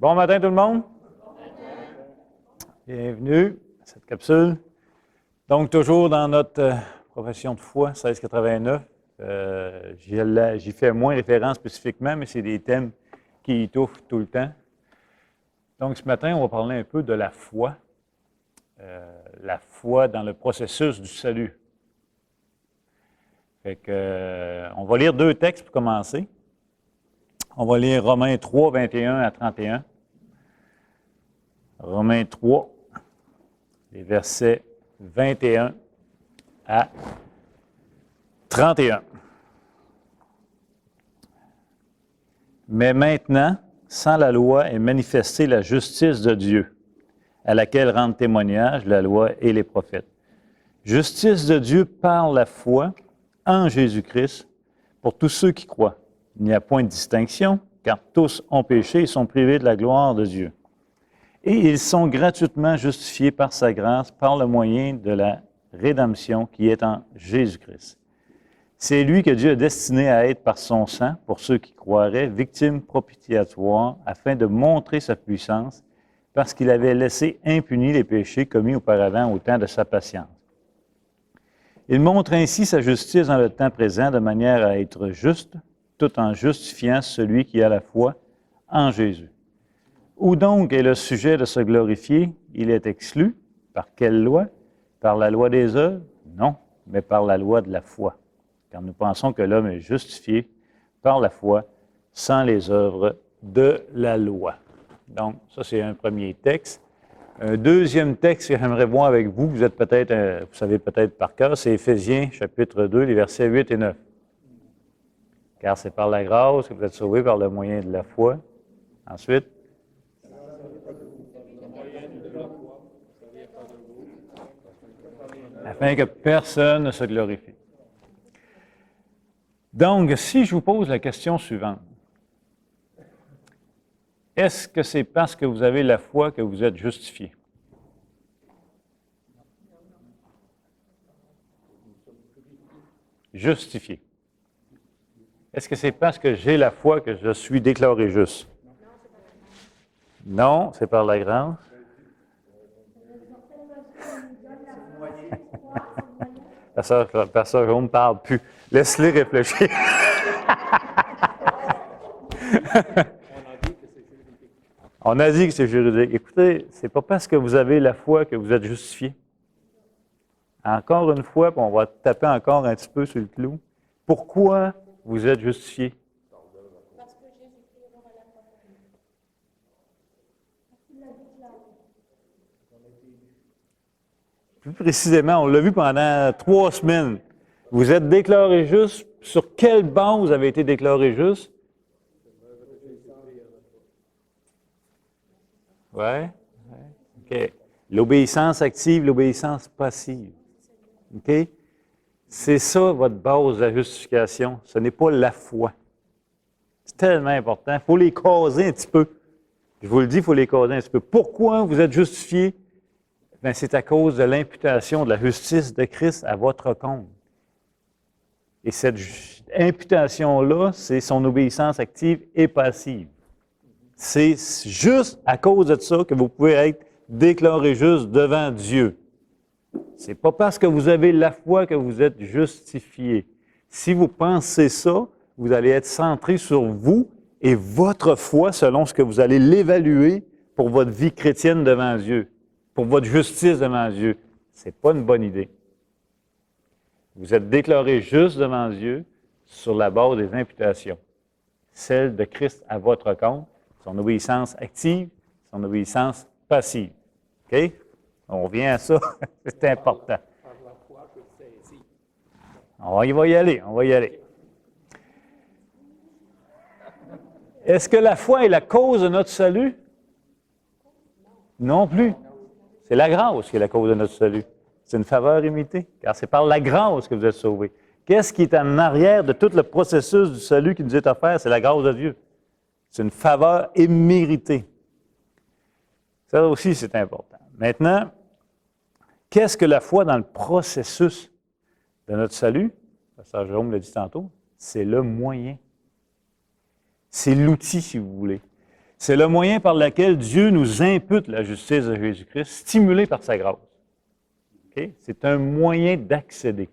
Bon matin tout le monde. Bienvenue à cette capsule. Donc, toujours dans notre profession de foi, 1689. J'y fais moins référence spécifiquement, mais c'est des thèmes qui étouffent tout le temps. Donc, ce matin, on va parler un peu de la foi dans le processus du salut. Fait que, on va lire deux textes pour commencer. On va lire Romains 3, 21 à 31. Romains 3, les versets 21 à 31. Mais maintenant, sans la loi est manifestée la justice de Dieu, à laquelle rendent témoignage la loi et les prophètes. Justice de Dieu par la foi en Jésus-Christ pour tous ceux qui croient. Il n'y a point de distinction, car tous ont péché et sont privés de la gloire de Dieu. Et ils sont gratuitement justifiés par sa grâce, par le moyen de la rédemption qui est en Jésus-Christ. C'est lui que Dieu a destiné à être par son sang, pour ceux qui croiraient, victime propitiatoire, afin de montrer sa puissance, parce qu'il avait laissé impunis les péchés commis auparavant au temps de sa patience. Il montre ainsi sa justice dans le temps présent, de manière à être juste, tout en justifiant celui qui a la foi en Jésus. Où donc est le sujet de se glorifier? Il est exclu. Par quelle loi? Par la loi des œuvres? Non, mais par la loi de la foi. Car nous pensons que l'homme est justifié par la foi, sans les œuvres de la loi. Donc, ça, c'est un premier texte. Un deuxième texte que j'aimerais voir avec vous, vous savez peut-être par cœur, c'est Éphésiens, chapitre 2, les versets 8 et 9. Car c'est par la grâce que vous êtes sauvés par le moyen de la foi. Ensuite, afin que personne ne se glorifie. Donc, si je vous pose la question suivante, est-ce que c'est parce que vous avez la foi que vous êtes justifié? Justifié. Est-ce que c'est parce que j'ai la foi que je suis déclaré juste? Non, c'est par la grâce. Pasteur Jaume ne parle plus. Laisse-les réfléchir. On a dit que c'est juridique. Écoutez, ce n'est pas parce que vous avez la foi que vous êtes justifié. Encore une fois, puis on va taper encore un petit peu sur le clou. Pourquoi vous êtes justifié? Parce que Jésus-Christ est mort à la croix. Il l'a déclaré. Plus précisément, on l'a vu pendant 3 semaines. Vous êtes déclaré juste. Sur quelle base vous avez été déclaré juste? Oui? OK. L'obéissance active, l'obéissance passive. OK? C'est ça votre base de la justification. Ce n'est pas la foi. C'est tellement important. Il faut les caser un petit peu. Je vous le dis, il faut les caser un petit peu. Pourquoi vous êtes justifié? Bien, c'est à cause de l'imputation de la justice de Christ à votre compte. Et cette imputation-là, c'est son obéissance active et passive. C'est juste à cause de ça que vous pouvez être déclaré juste devant Dieu. Ce n'est pas parce que vous avez la foi que vous êtes justifié. Si vous pensez ça, vous allez être centré sur vous et votre foi selon ce que vous allez l'évaluer pour votre vie chrétienne devant Dieu, pour votre justice devant Dieu. Ce n'est pas une bonne idée. Vous êtes déclaré juste devant Dieu sur la base des imputations. Celle de Christ à votre compte, son obéissance active, son obéissance passive. OK? On revient à ça, c'est important. On va y aller, on va y aller. Est-ce que la foi est la cause de notre salut? Non plus. C'est la grâce qui est la cause de notre salut. C'est une faveur imitée, car c'est par la grâce que vous êtes sauvés. Qu'est-ce qui est en arrière de tout le processus du salut qui nous est offert? C'est la grâce de Dieu. C'est une faveur imméritée. Ça aussi, c'est important. Maintenant, qu'est-ce que la foi dans le processus de notre salut? Pasteur Jérôme l'a dit tantôt, c'est le moyen. C'est l'outil, si vous voulez. C'est le moyen par lequel Dieu nous impute la justice de Jésus-Christ, stimulé par sa grâce. Okay? C'est un moyen d'accéder.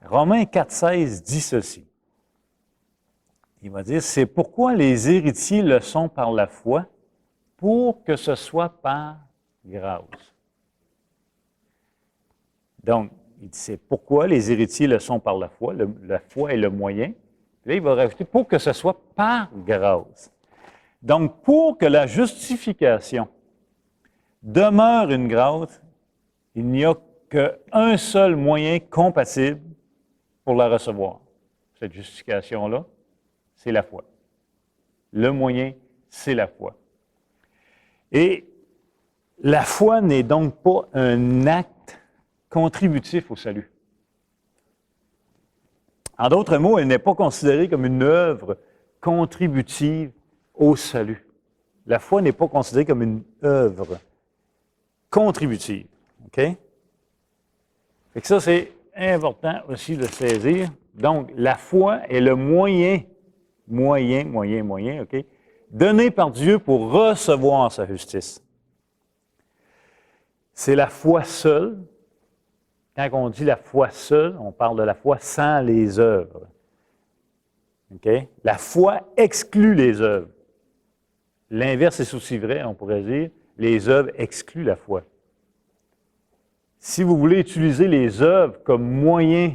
Romains 4,16 dit ceci. Il va dire, c'est pourquoi les héritiers le sont par la foi, pour que ce soit par grâce. Donc, il dit, c'est pourquoi les héritiers le sont par la foi. La foi est le moyen. Puis là, il va rajouter, pour que ce soit par grâce. Donc, pour que la justification demeure une grâce, il n'y a qu'un seul moyen compatible pour la recevoir. Cette justification-là, c'est la foi. Le moyen, c'est la foi. Et la foi n'est donc pas un acte contributif au salut. En d'autres mots, elle n'est pas considérée comme une œuvre contributive au salut. La foi n'est pas considérée comme une œuvre contributive. OK? Fait que ça, c'est important aussi de saisir. Donc, la foi est le moyen, OK, donné par Dieu pour recevoir sa justice. C'est la foi seule. Quand on dit la foi seule, on parle de la foi sans les œuvres. OK? La foi exclut les œuvres. L'inverse est aussi vrai, on pourrait dire. Les œuvres excluent la foi. Si vous voulez utiliser les œuvres comme moyen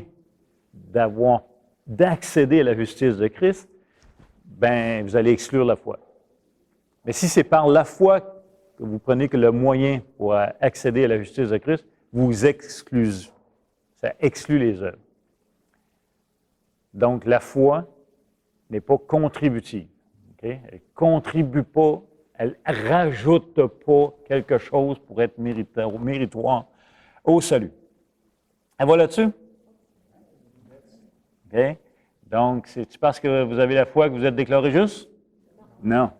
d'accéder à la justice de Christ, ben vous allez exclure la foi. Mais si c'est par la foi que vous prenez que le moyen pour accéder à la justice de Christ, vous excluez. Ça exclut les œuvres. Donc, la foi n'est pas contributive. Okay? Elle ne contribue pas, elle ne rajoute pas quelque chose pour être méritoire au salut. Elle va là-dessus? OK? Donc, c'est-tu parce que vous avez la foi que vous êtes déclaré juste? Non.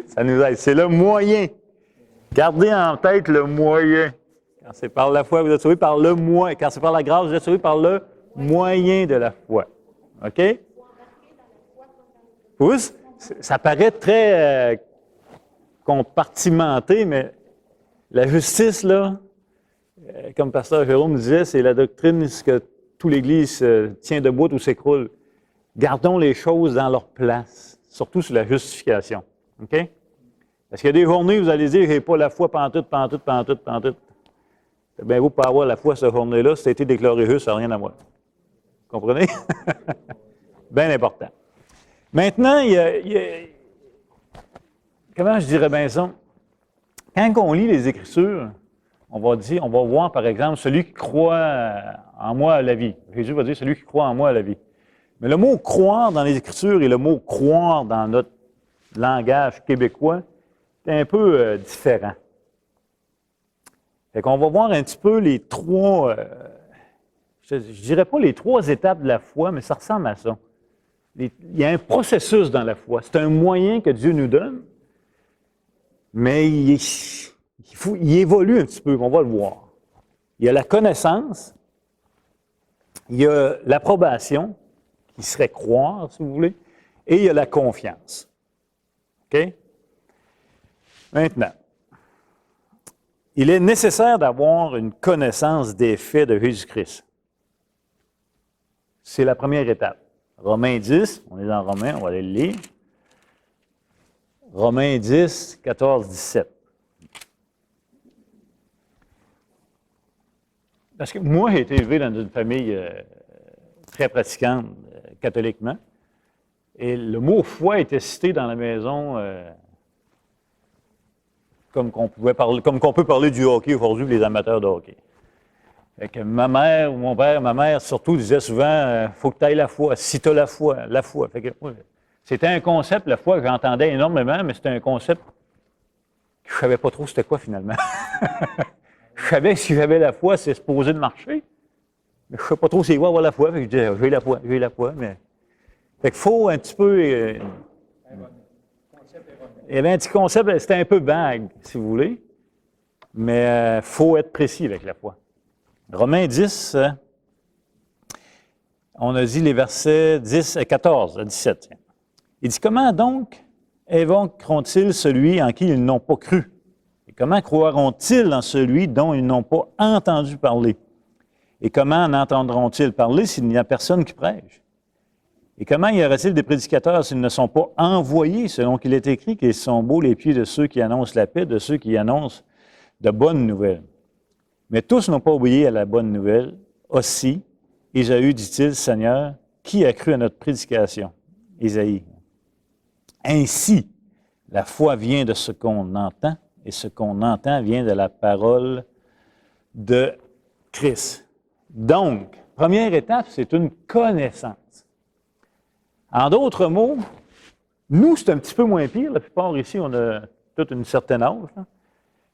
Ça nous aide. C'est le moyen. Gardez en tête le moyen. Quand c'est par la foi, vous êtes sauvé par le moyen. Quand c'est par la grâce, vous êtes sauvé par le moyen de la foi. OK? Pousse? Ça paraît très compartimenté, mais la justice, là, comme Pasteur Jérôme disait, c'est la doctrine que toute l'Église tient debout ou s'écroule. Gardons les choses dans leur place, surtout sur la justification. OK? Parce qu'il y a des journées où vous allez dire, je n'ai pas la foi pantoute. C'est bien beau pas avoir la foi cette journée-là, si ça a été déclaré juste, ça n'a rien à voir. Vous comprenez? Bien important. Maintenant, comment je dirais bien ça? Quand on lit les Écritures, on va voir, par exemple, celui qui croit en moi à la vie. Jésus va dire, celui qui croit en moi à la vie. Mais le mot croire dans les Écritures et le mot croire dans notre langage québécois, c'est un peu différent. Fait qu'on va voir un petit peu les trois, je ne dirais pas les trois étapes de la foi, mais ça ressemble à ça. Il y a un processus dans la foi. C'est un moyen que Dieu nous donne, mais il évolue un petit peu, on va le voir. Il y a la connaissance, il y a l'approbation, qui serait croire, si vous voulez, et il y a la confiance. OK? Maintenant, il est nécessaire d'avoir une connaissance des faits de Jésus-Christ. C'est la première étape. Romains 10, on est dans Romains, on va aller le lire. Romains 10, 14, 17. Parce que moi, j'ai été élevé dans une famille très pratiquante, catholiquement, et le mot foi était cité dans la maison comme qu'on peut parler du hockey aujourd'hui, les amateurs de hockey. Fait que ma mère ou mon père, ma mère surtout disait souvent, faut que tu ailles la foi, si tu as la foi, la foi. Fait que, c'était un concept, la foi, que j'entendais énormément, mais c'était un concept que je ne savais pas trop c'était quoi finalement. Je savais que si j'avais la foi, c'est supposé de marcher, mais je ne sais pas trop c'est quoi avoir la foi. Fait que je disais, j'ai la foi, mais... Fait qu'il faut un petit peu... il y avait un petit concept, c'était un peu vague, si vous voulez, mais il faut être précis avec la foi. Romains 10, On a dit les versets 10 et 14 à 17. Il dit, comment donc évoqueront-ils celui en qui ils n'ont pas cru? Et comment croiront-ils en celui dont ils n'ont pas entendu parler? Et comment en entendront-ils parler s'il n'y a personne qui prêche? Et comment y aura-t-il des prédicateurs s'ils ne sont pas envoyés, selon qu'il est écrit qu'ils sont beaux les pieds de ceux qui annoncent la paix, de ceux qui annoncent de bonnes nouvelles? Mais tous n'ont pas obéi à la bonne nouvelle. Aussi, Ésaü dit-il, Seigneur, qui a cru à notre prédication? Ésaïe. Ainsi, la foi vient de ce qu'on entend, et ce qu'on entend vient de la parole de Christ. Donc, première étape, c'est une connaissance. En d'autres mots, nous, c'est un petit peu moins pire. La plupart ici, on a toute une certaine âge. Là.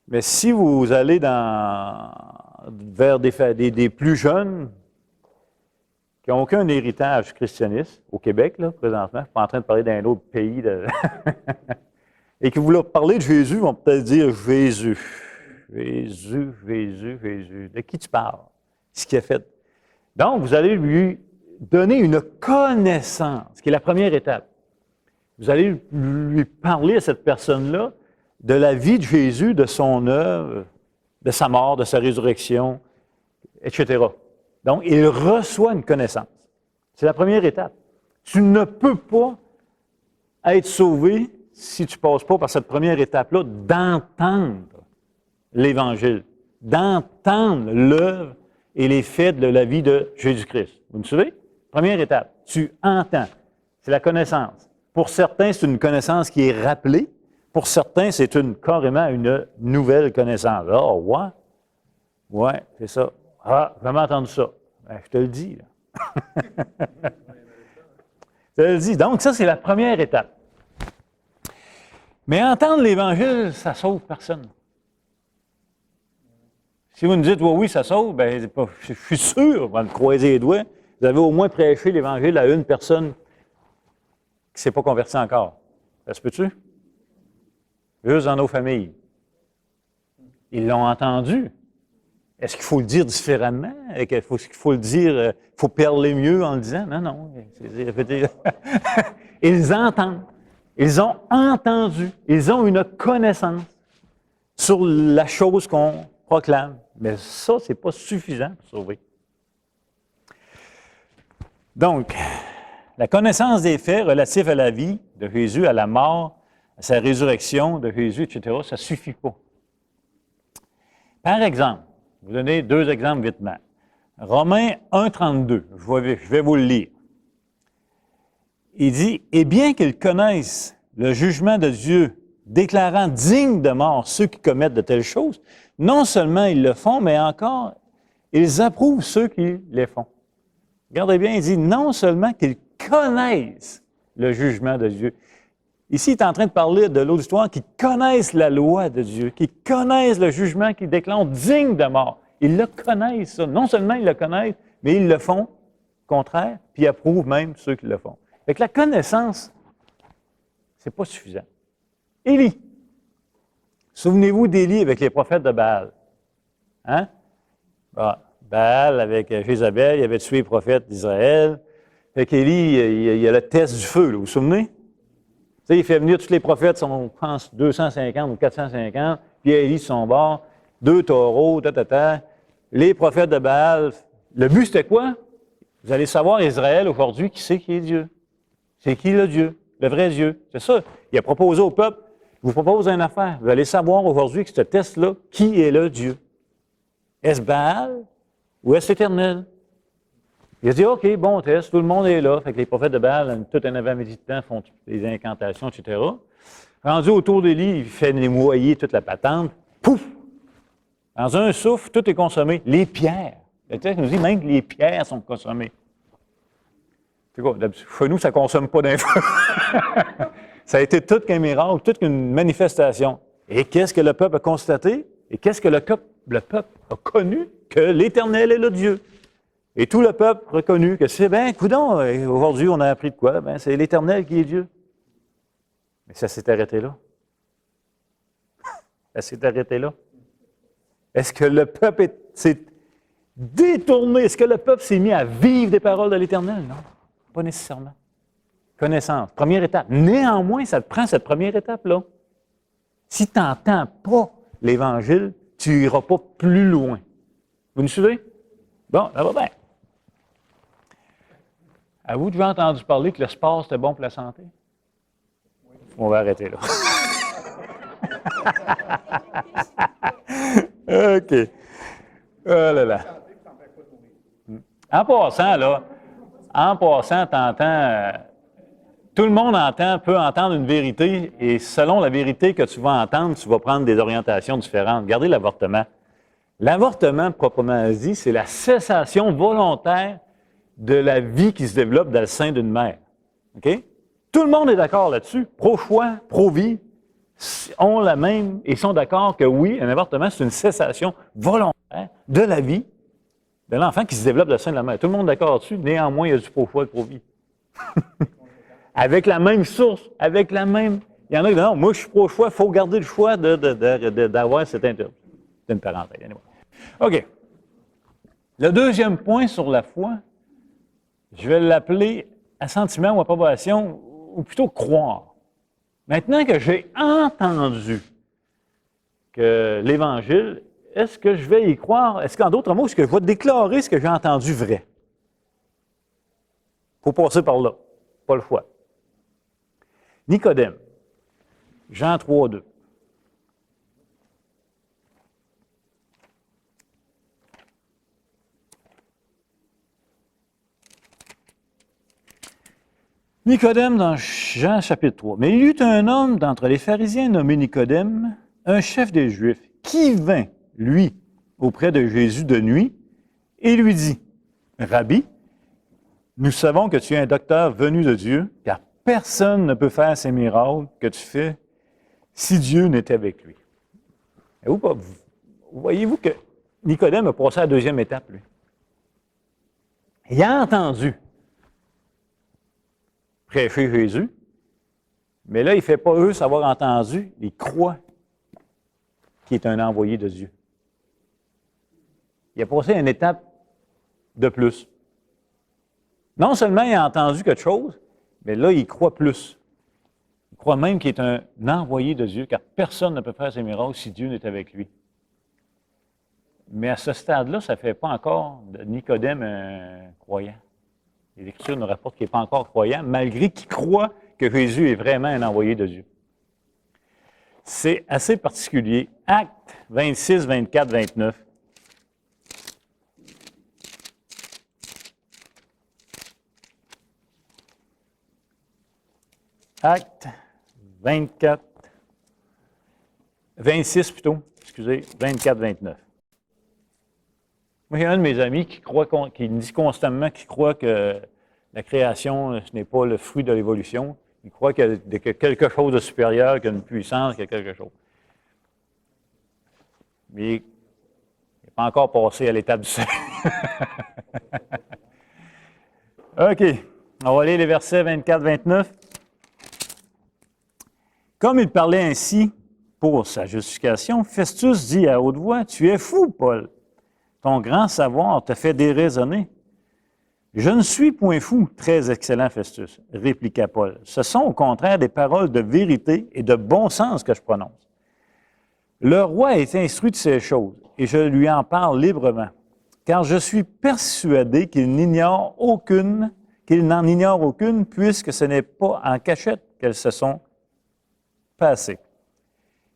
Mais si vous allez vers des plus jeunes qui n'ont aucun héritage christianiste au Québec, là, présentement, je ne suis pas en train de parler d'un autre pays, et que vous leur parlez de Jésus, ils vont peut-être dire Jésus. Jésus, Jésus, Jésus. De qui tu parles? Ce qu'il a fait. Donc, vous allez lui donner une connaissance, qui est la première étape. Vous allez lui parler à cette personne-là de la vie de Jésus, de son œuvre, de sa mort, de sa résurrection, etc. Donc, il reçoit une connaissance. C'est la première étape. Tu ne peux pas être sauvé si tu ne passes pas par cette première étape-là d'entendre l'Évangile, d'entendre l'œuvre et les faits de la vie de Jésus-Christ. Vous me suivez? Première étape, tu entends. C'est la connaissance. Pour certains, c'est une connaissance qui est rappelée. Pour certains, c'est carrément une nouvelle connaissance. Ah, ouais? Ouais, c'est ça. Ah, j'ai jamais entendu ça. Ben, je te le dis, là. Je te le dis. Donc, ça, c'est la première étape. Mais entendre l'Évangile, ça ne sauve personne. Si vous nous dites, oui, ça sauve, bien, je suis sûr, on va me croiser les doigts, vous avez au moins prêché l'Évangile à une personne qui ne s'est pas convertie encore. Ça se peut-tu? Juste dans nos familles. Ils l'ont entendu. Est-ce qu'il faut le dire différemment? Est-ce qu'il faut le dire, il faut parler mieux en le disant? Non, non. Ils entendent. Ils ont entendu. Ils ont une connaissance sur la chose qu'on proclame. Mais ça, ce n'est pas suffisant pour sauver. Donc, la connaissance des faits relatifs à la vie de Jésus, à la mort, à sa résurrection de Jésus, etc., ça ne suffit pas. Par exemple, je vais vous donner deux exemples vitement. Romains 1,32, je vais vous le lire. Il dit, « Et bien qu'ils connaissent le jugement de Dieu, déclarant dignes de mort ceux qui commettent de telles choses, non seulement ils le font, mais encore, ils approuvent ceux qui les font. » Regardez bien, il dit, non seulement qu'ils connaissent le jugement de Dieu. Ici, il est en train de parler de l'autre histoire, qui connaissent la loi de Dieu, qui connaissent le jugement qui déclare digne de mort. Ils le connaissent, ça. Non seulement ils le connaissent, mais ils le font, contraire, puis ils approuvent même ceux qui le font. Fait que la connaissance, c'est pas suffisant. Élie. Souvenez-vous d'Élie avec les prophètes de Baal. Hein? Bon, Baal, avec Jézabel, il avait tué les prophètes d'Israël. Fait qu'Élie, il y a le test du feu, là, vous vous souvenez? Tu sais, il fait venir tous les prophètes, sont, je pense, 250 ou 450, puis Élie sur son bord, 2 taureaux, Les prophètes de Baal, le but c'était quoi? Vous allez savoir, Israël, aujourd'hui, qui c'est qui est Dieu? C'est qui le Dieu? Le vrai Dieu. C'est ça. Il a proposé au peuple, je vous propose une affaire. Vous allez savoir aujourd'hui que ce test-là, qui est le Dieu? Est-ce Baal ou est-ce l'Éternel? Il a dit, OK, bon test, tout le monde est là. Fait que les prophètes de Baal, tout un avant midi de temps, font des incantations, etc. Rendu autour d'Élie, il fait némoyer toute la patente. Pouf! Dans un souffle, tout est consommé. Les pierres. Le texte nous dit même que les pierres sont consommées. C'est quoi? Chez nous, ça ne consomme pas d'un feu. Ça a été tout qu'un miracle, toute une manifestation. Et qu'est-ce que le peuple a constaté? Et qu'est-ce que le peuple a connu? Que l'Éternel est le Dieu. Et tout le peuple a reconnu que c'est, ben, coudonc, aujourd'hui, on a appris de quoi? Ben, c'est l'Éternel qui est Dieu. Mais ça s'est arrêté là. Ça s'est arrêté là. Est-ce que le peuple détourner. Est-ce que le peuple s'est mis à vivre des paroles de l'Éternel? Non, pas nécessairement. Connaissance, première étape. Néanmoins, ça te prend cette première étape-là. Si tu n'entends pas l'Évangile, tu n'iras pas plus loin. Vous me suivez? Bon, ça va bien. Avez-vous déjà entendu parler que le sport, c'était bon pour la santé? On va arrêter là. OK. Oh là là. En passant, t'entends, tout le monde peut entendre une vérité, et selon la vérité que tu vas entendre, tu vas prendre des orientations différentes. Regardez l'avortement. L'avortement, proprement dit, c'est la cessation volontaire de la vie qui se développe dans le sein d'une mère. OK? Tout le monde est d'accord là-dessus. Pro-choix, pro-vie, ont la même et sont d'accord que oui, un avortement, c'est une cessation volontaire de la vie de l'enfant qui se développe dans le sein de la mère. Tout le monde est d'accord là-dessus. Néanmoins, il y a du pro-choix et pro-vie. Avec la même source, avec la même... Il y en a qui disent, non, moi, je suis pro-choix, il faut garder le choix d'avoir cette interdiction. C'est une parenthèse. Anyway. OK. Le deuxième point sur la foi, je vais l'appeler assentiment ou approbation, ou plutôt croire. Maintenant que j'ai entendu que l'Évangile, est-ce que je vais y croire? Est-ce qu'en d'autres mots, est-ce que je vais déclarer ce que j'ai entendu vrai? Il faut passer par là. Pas le choix. Nicodème, Jean 3, 2. Nicodème dans Jean chapitre 3. Mais il y eut un homme d'entre les pharisiens nommé Nicodème, un chef des Juifs, qui vint, lui, auprès de Jésus de nuit, et lui dit, Rabbi, nous savons que tu es un docteur venu de Dieu, car personne ne peut faire ces miracles que tu fais si Dieu n'était avec lui. Voyez-vous que Nicodème a passé à la deuxième étape, lui. Il a entendu prêcher Jésus, mais là, il ne fait pas eux savoir entendu, il croit qu'il est un envoyé de Dieu. Il a passé une étape de plus. Non seulement il a entendu quelque chose, mais là, il croit plus. Il croit même qu'il est un envoyé de Dieu, car personne ne peut faire ces miracles si Dieu n'est avec lui. Mais à ce stade-là, ça ne fait pas encore de Nicodème un croyant. L'Écriture nous rapporte qu'il n'est pas encore croyant, malgré qu'il croit que Jésus est vraiment un envoyé de Dieu. C'est assez particulier. Actes 26, 24, 29. Actes 26 plutôt, excusez, 24, 29. Moi, j'ai un de mes amis qui me dit constamment qu'il croit que la création, ce n'est pas le fruit de l'évolution. Il croit qu'il y a quelque chose de supérieur, qu'il y a une puissance, qu'il y a quelque chose. Mais il n'est pas encore passé à l'étape du salut. OK. On va lire les versets 24-29. Comme il parlait ainsi pour sa justification, Festus dit à haute voix, « Tu es fou, Paul. Ton grand savoir te fait déraisonner. » « Je ne suis point fou, très excellent Festus, répliqua Paul. Ce sont au contraire des paroles de vérité et de bon sens que je prononce. Le roi est instruit de ces choses, et je lui en parle librement, car je suis persuadé qu'il n'en ignore aucune, puisque ce n'est pas en cachette qu'elles se sont passées.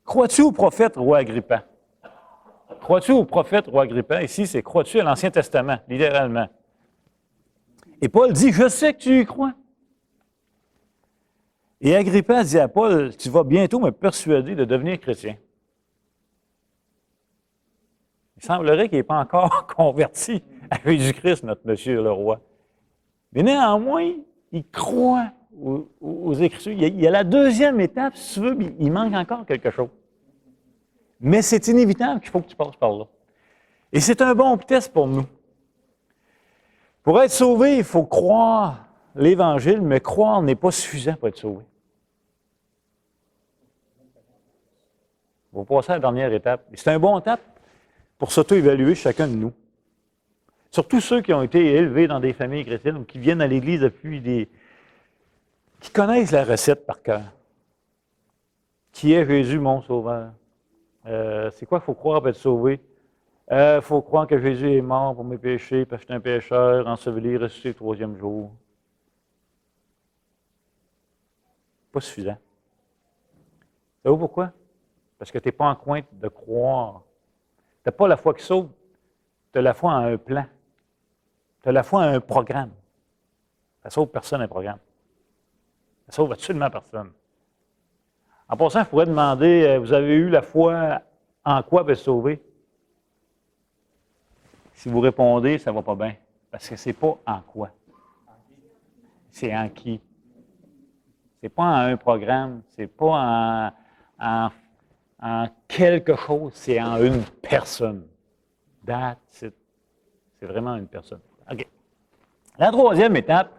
Crois-tu au prophète, roi Agrippa? Crois-tu au prophète, roi Agrippa? Ici, c'est crois-tu à l'Ancien Testament, littéralement. Et Paul dit, je sais que tu y crois. Et Agrippa dit à Paul, tu vas bientôt me persuader de devenir chrétien. Il semblerait qu'il n'est pas encore converti à Jésus-Christ, notre monsieur le roi. Mais néanmoins, il croit aux Écritures. Il y a la deuxième étape, si tu veux, mais il manque encore quelque chose. Mais c'est inévitable qu'il faut que tu passes par là. Et c'est un bon test pour nous. Pour être sauvé, il faut croire l'Évangile, mais croire n'est pas suffisant pour être sauvé. On va passer à la dernière étape. C'est un bon étape pour s'auto-évaluer chacun de nous. Surtout ceux qui ont été élevés dans des familles chrétiennes ou qui viennent à l'Église depuis qui connaissent la recette par cœur. Qui est Jésus, mon sauveur? C'est quoi qu'il faut croire pour être sauvé? Il faut croire que Jésus est mort pour mes péchés, parce que je suis un pécheur, enseveli, ressuscité le troisième jour. Pas suffisant. Savez-vous pourquoi? Parce que tu n'es pas en coin de croire. Tu n'as pas la foi qui sauve. Tu as la foi en un plan. Tu as la foi en un programme. Ça ne sauve personne, un programme. Ça ne sauve absolument personne. En passant, je pourrais demander, vous avez eu la foi en quoi pour être sauvé? Si vous répondez, ça ne va pas bien. Parce que ce n'est pas en quoi. C'est en qui. Ce n'est pas en un programme. Ce n'est pas en quelque chose. C'est en une personne. That's it. C'est vraiment une personne. OK. La troisième étape,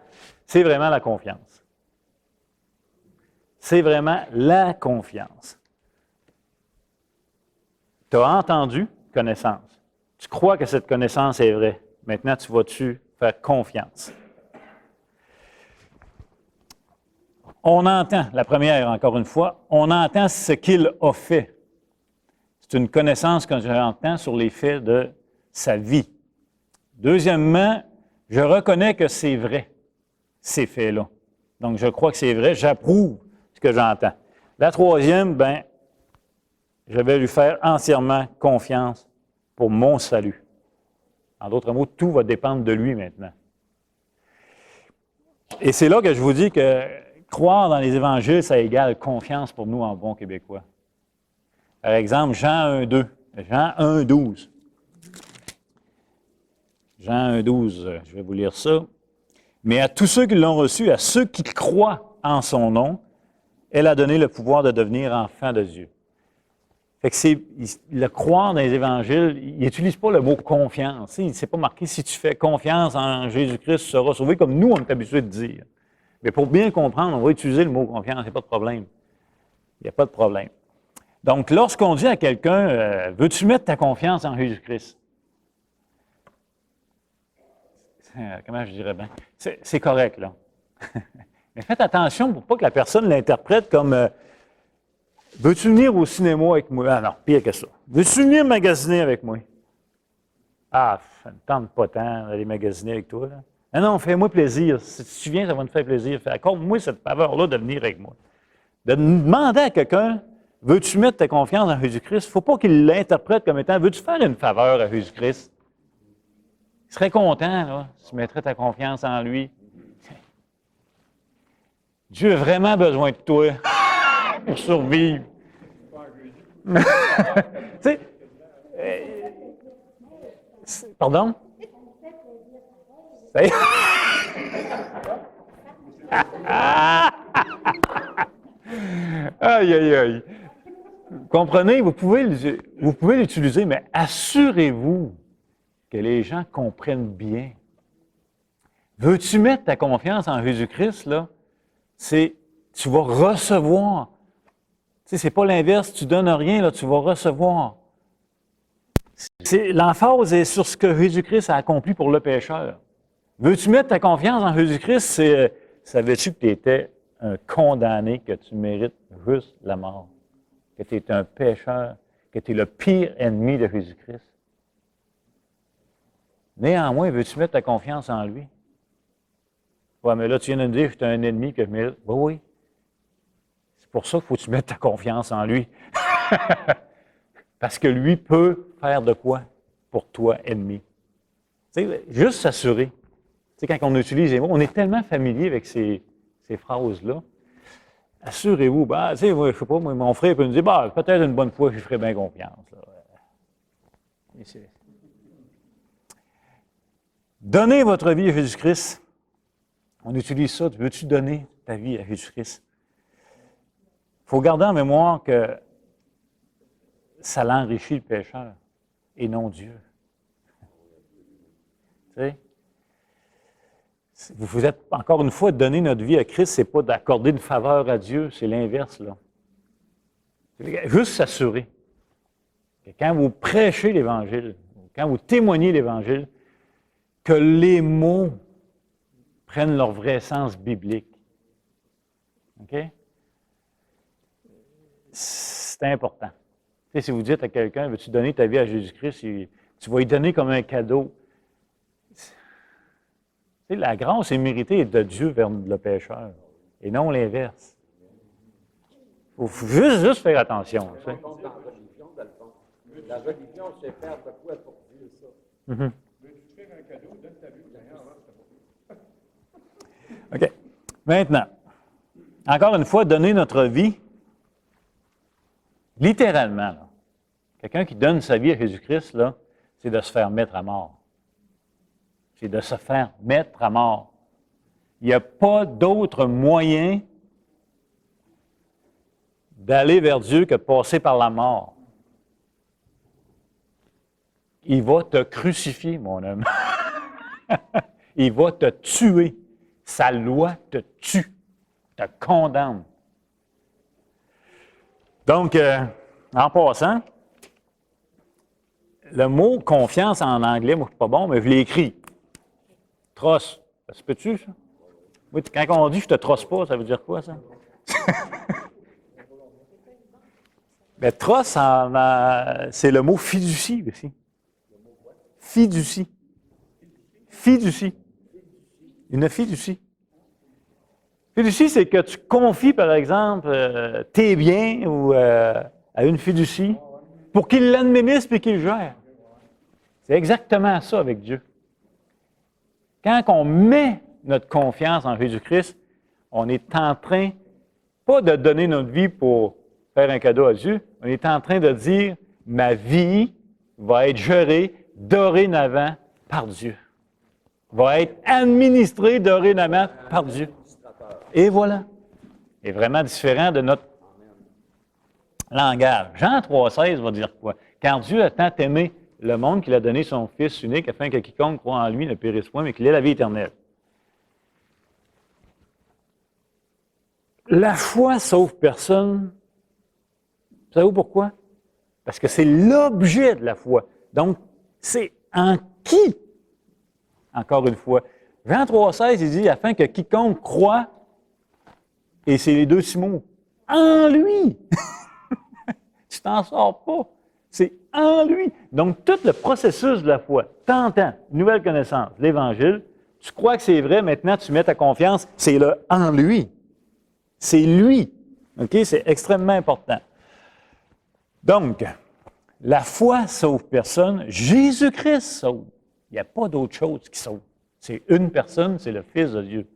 c'est vraiment la confiance. C'est vraiment la confiance. Tu as entendu connaissance. Tu crois que cette connaissance est vraie. Maintenant, tu vas-tu faire confiance? On entend, la première, encore une fois, on entend ce qu'il a fait. C'est une connaissance que j'entends sur les faits de sa vie. Deuxièmement, je reconnais que c'est vrai, ces faits-là. Donc, je crois que c'est vrai, j'approuve ce que j'entends. La troisième, je vais lui faire entièrement confiance pour mon salut. En d'autres mots, tout va dépendre de lui maintenant. Et c'est là que je vous dis que croire dans les évangiles, ça égale confiance pour nous en bon québécois. Par exemple, Jean 1,2. Jean 1,12. Jean 1,12, je vais vous lire ça. Mais à tous ceux qui l'ont reçu, à ceux qui croient en son nom, elle a donné le pouvoir de devenir enfants de Dieu. Fait que le croire dans les évangiles, il n'utilise pas le mot confiance. Il ne s'est pas marqué si tu fais confiance en Jésus-Christ, tu seras sauvé, comme nous, on est habitué de dire. Mais pour bien comprendre, on va utiliser le mot confiance, il n'y a pas de problème. Il n'y a pas de problème. Donc, lorsqu'on dit à quelqu'un, veux-tu mettre ta confiance en Jésus-Christ? Comment je dirais bien? C'est correct, là. Mais faites attention pour pas que la personne l'interprète comme veux-tu venir au cinéma avec moi? Ah non, pire que ça. Veux-tu venir magasiner avec moi? Ah, ça ne tente pas tant d'aller magasiner avec toi, là. Ah non, fais-moi plaisir. Si tu viens, ça va me faire plaisir. Accorde-moi cette faveur-là de venir avec moi. De demander à quelqu'un, veux-tu mettre ta confiance en Jésus-Christ? Il ne faut pas qu'il l'interprète comme étant, veux-tu faire une faveur à Jésus-Christ? Il serait content, là, si tu mettrais ta confiance en lui. Dieu a vraiment besoin de toi pour survivre. Tu sais, pardon? Aïe, aïe, aïe. Comprenez, vous pouvez l'utiliser, mais assurez-vous que les gens comprennent bien. Veux-tu mettre ta confiance en Jésus-Christ, là? C'est, tu vas recevoir. Tu sais, c'est pas l'inverse, tu donnes rien, là, tu vas recevoir. L'emphase est sur ce que Jésus-Christ a accompli pour le pécheur. Veux-tu mettre ta confiance en Jésus-Christ? C'est, savais-tu que tu étais un condamné, que tu mérites juste la mort? Que tu es un pécheur, que tu es le pire ennemi de Jésus-Christ? Néanmoins, veux-tu mettre ta confiance en lui? Oui, mais là, tu viens de me dire que je suis un ennemi, que je mérite. Oui, oui. C'est pour ça qu'il faut que tu mettes ta confiance en lui. Parce que lui peut faire de quoi pour toi, ennemi? Tu sais, juste s'assurer. Tu sais, quand on utilise les mots, on est tellement familier avec ces phrases-là. Assurez-vous, tu sais, je ne sais pas, moi, mon frère peut me dire, peut-être une bonne fois, je ferai bien confiance. Là. Donnez votre vie à Jésus-Christ. On utilise ça. Veux-tu donner ta vie à Jésus-Christ? Il faut garder en mémoire que ça l'enrichit le pécheur et non Dieu. Tu sais? Vous êtes, encore une fois, donner notre vie à Christ, ce n'est pas d'accorder une faveur à Dieu, c'est l'inverse, là. Juste s'assurer que quand vous prêchez l'Évangile, quand vous témoignez l'Évangile, que les mots prennent leur vrai sens biblique. OK? C'est important. Tu sais, si vous dites à quelqu'un, veux-tu donner ta vie à Jésus-Christ, tu vas lui donner comme un cadeau. Tu sais, la grâce est méritée de Dieu vers le pécheur, et non l'inverse. Il faut juste faire attention. Tu sais. Dans la religion, dans le fond. La religion, c'est faire de quoi pour dire ça? Mm-hmm. Veux-tu te faire un cadeau? Donne ta vie au Seigneur. OK. Maintenant, encore une fois, donner notre vie, littéralement, là, quelqu'un qui donne sa vie à Jésus-Christ, là, c'est de se faire mettre à mort. C'est de se faire mettre à mort. Il n'y a pas d'autre moyen d'aller vers Dieu que de passer par la mort. Il va te crucifier, mon homme. Il va te tuer. Sa loi te tue, te condamne. Donc, en passant, le mot confiance en anglais, moi, je ne suis pas bon, mais je l'ai écrit. Trust. Ça se peut-tu, ça? Oui, quand on dit je te trosse pas, ça veut dire quoi, ça? Mais trust, c'est le mot fiducie aussi. Fiducie. Fiducie. Une fiducie. Fiducie, c'est que tu confies, par exemple, tes biens ou à une fiducie pour qu'il l'administre et qu'il le gère. C'est exactement ça avec Dieu. Quand on met notre confiance en Jésus-Christ, on est en train, pas de donner notre vie pour faire un cadeau à Dieu, on est en train de dire, ma vie va être gérée dorénavant par Dieu. Va être administrée dorénavant par Dieu. Et voilà. C'est vraiment différent de notre langage. Jean 3,16 va dire quoi? Car Dieu a tant aimé le monde qu'il a donné son Fils unique afin que quiconque croit en lui ne périsse point, mais qu'il ait la vie éternelle. La foi sauve personne. Savez-vous pourquoi? Parce que c'est l'objet de la foi. Donc, c'est en qui? Encore une fois. Jean 3,16, il dit, afin que quiconque croit, et c'est les deux mots, en lui. Tu t'en sors pas. C'est en lui. Donc, tout le processus de la foi, t'entends, nouvelle connaissance, l'Évangile, tu crois que c'est vrai, maintenant tu mets ta confiance, c'est le en lui. C'est lui. OK? C'est extrêmement important. Donc, la foi sauve personne, Jésus-Christ sauve. Il n'y a pas d'autre chose qui sauve. C'est une personne, c'est le Fils de Dieu.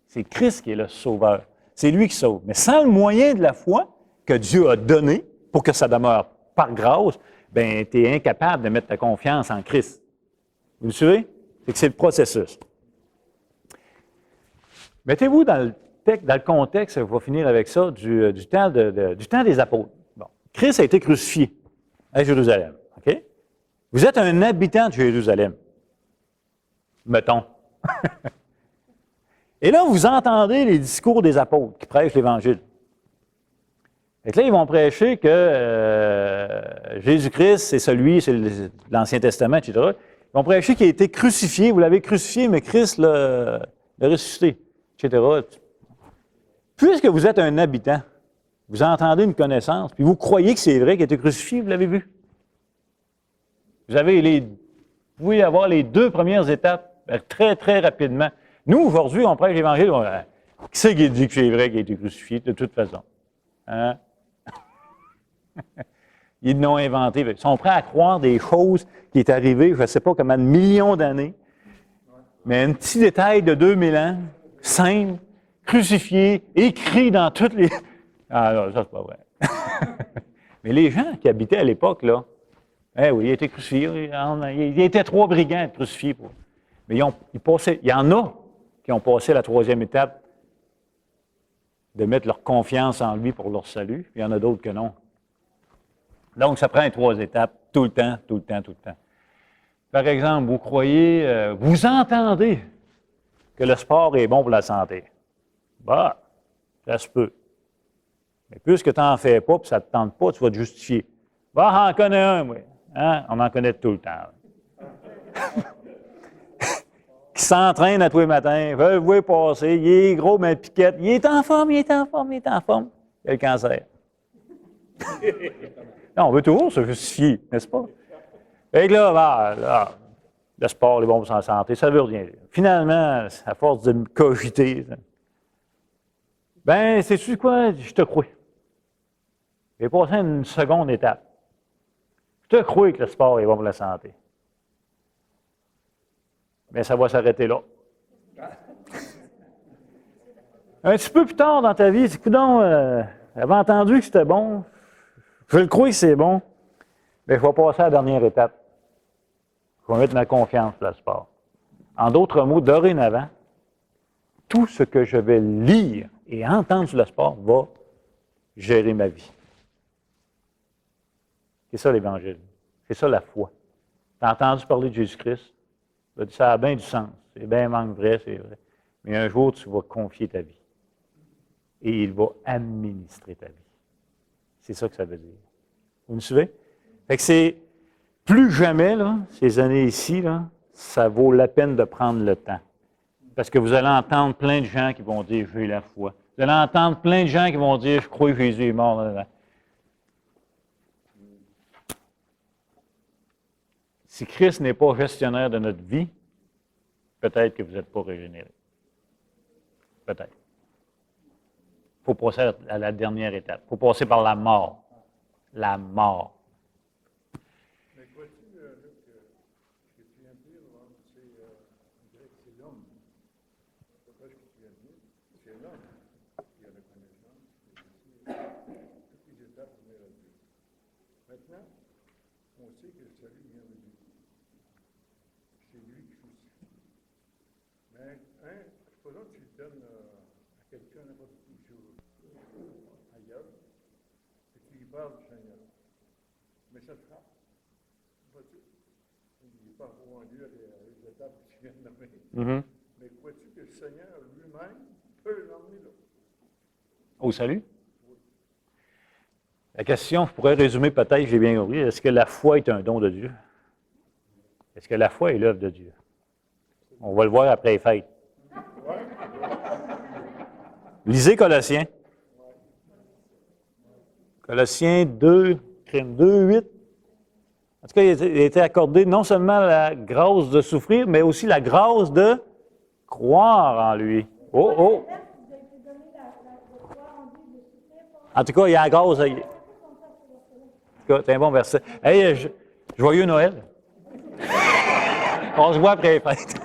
C'est Christ qui est le sauveur. C'est lui qui sauve. Mais sans le moyen de la foi que Dieu a donné pour que ça demeure par grâce, bien, tu es incapable de mettre ta confiance en Christ. Vous me suivez? C'est que c'est le processus. Mettez-vous dans le contexte, je vais finir avec ça, du temps des apôtres. Bon. Christ a été crucifié à Jérusalem. OK? Vous êtes un habitant de Jérusalem. Mettons. Et là, vous entendez les discours des apôtres qui prêchent l'Évangile. Et là, ils vont prêcher que Jésus-Christ, c'est l'Ancien Testament, etc. Ils vont prêcher qu'il a été crucifié, vous l'avez crucifié, mais Christ l'a ressuscité, etc. Puisque vous êtes un habitant, vous entendez une connaissance, puis vous croyez que c'est vrai qu'il a été crucifié, vous l'avez vu. Vous pouvez avoir les deux premières étapes très, très rapidement. Nous, aujourd'hui, on prêche l'Évangile, qui c'est qui dit que c'est vrai qu'il a été crucifié, de toute façon? Hein? Ils l'ont inventé. Ils sont prêts à croire des choses qui est arrivées, je ne sais pas combien de millions d'années, mais un petit détail de 2000 ans, simple, crucifié, écrit dans toutes les... Ah non, ça, c'est pas vrai. Mais les gens qui habitaient à l'époque, là, oui, il a été crucifié. Il y était 3 brigands à être crucifiés. Mais il y en a qui ont passé la 3e étape de mettre leur confiance en lui pour leur salut. Il y en a d'autres que non. Donc, ça prend 3 étapes, tout le temps, tout le temps, tout le temps. Par exemple, vous croyez, vous entendez que le sport est bon pour la santé. Bah, ça se peut. Mais puisque tu n'en fais pas et ça ne te tente pas, tu vas te justifier. Bah, j'en connais un, moi. Hein? On en connaît tout le temps. qui s'entraîne à tous les matins, veut le voir passer, il est gros, mais piquette, il est en forme, il est en forme, il est en forme. Il a le cancer. Non, on veut toujours se justifier, n'est-ce pas? Et là, le sport, les bons pour sa santé, ça veut rien dire. Finalement, à force de me cogiter, ben, sais-tu quoi? Je te crois. J'ai passé une seconde étape. Je te crois que le sport est bon pour la santé. Mais ça va s'arrêter là. Un petit peu plus tard dans ta vie, coudonc, j'avais entendu que c'était bon. Je le crois que c'est bon. Mais je vais passer à la dernière étape. Je vais mettre ma confiance dans le sport. En d'autres mots, dorénavant, tout ce que je vais lire et entendre sur le sport va gérer ma vie. C'est ça l'Évangile. C'est ça la foi. Tu as entendu parler de Jésus-Christ? Ça a bien du sens. C'est bien manque vrai, c'est vrai. Mais un jour, tu vas confier ta vie. Et il va administrer ta vie. C'est ça que ça veut dire. Vous me suivez? Fait que c'est plus jamais, là, ces années ici, là, ça vaut la peine de prendre le temps. Parce que vous allez entendre plein de gens qui vont dire « j'ai la foi ». Vous allez entendre plein de gens qui vont dire « je crois que Jésus est mort ». Si Christ n'est pas gestionnaire de notre vie, peut-être que vous n'êtes pas régénéré. Peut-être. Il faut passer à la dernière étape. Il faut passer par la mort. La mort. Mais vois-tu, Luc, ce que tu viens de dire, c'est, on dirait que c'est l'homme. C'est pas ce que tu viens de dire. C'est l'homme qui a la connaissance, toutes les étapes pour venir à Dieu. Maintenant, on sait que le salut vient de Dieu. C'est lui qui justifie. Mais, supposons que tu le donnes à quelqu'un n'importe qui ailleurs, et tu lui parles du Seigneur. Mais ça te frappe. Vois-tu? Il n'est pas encore rendu à les étapes que tu viens de nommer. Mais crois-tu que le Seigneur lui-même peut l'emmener là? Au salut? La question, je pourrais résumer peut-être, j'ai bien compris, est-ce que la foi est un don de Dieu? Est-ce que la foi est l'œuvre de Dieu? On va le voir après les fêtes. Lisez Colossiens. Colossiens 2, 8. En tout cas, il a été accordé non seulement la grâce de souffrir, mais aussi la grâce de croire en lui. Oh, oh! En tout cas, il y a la grâce. En tout cas, c'est un bon verset. Hey, joyeux Noël! On se voit après les fêtes.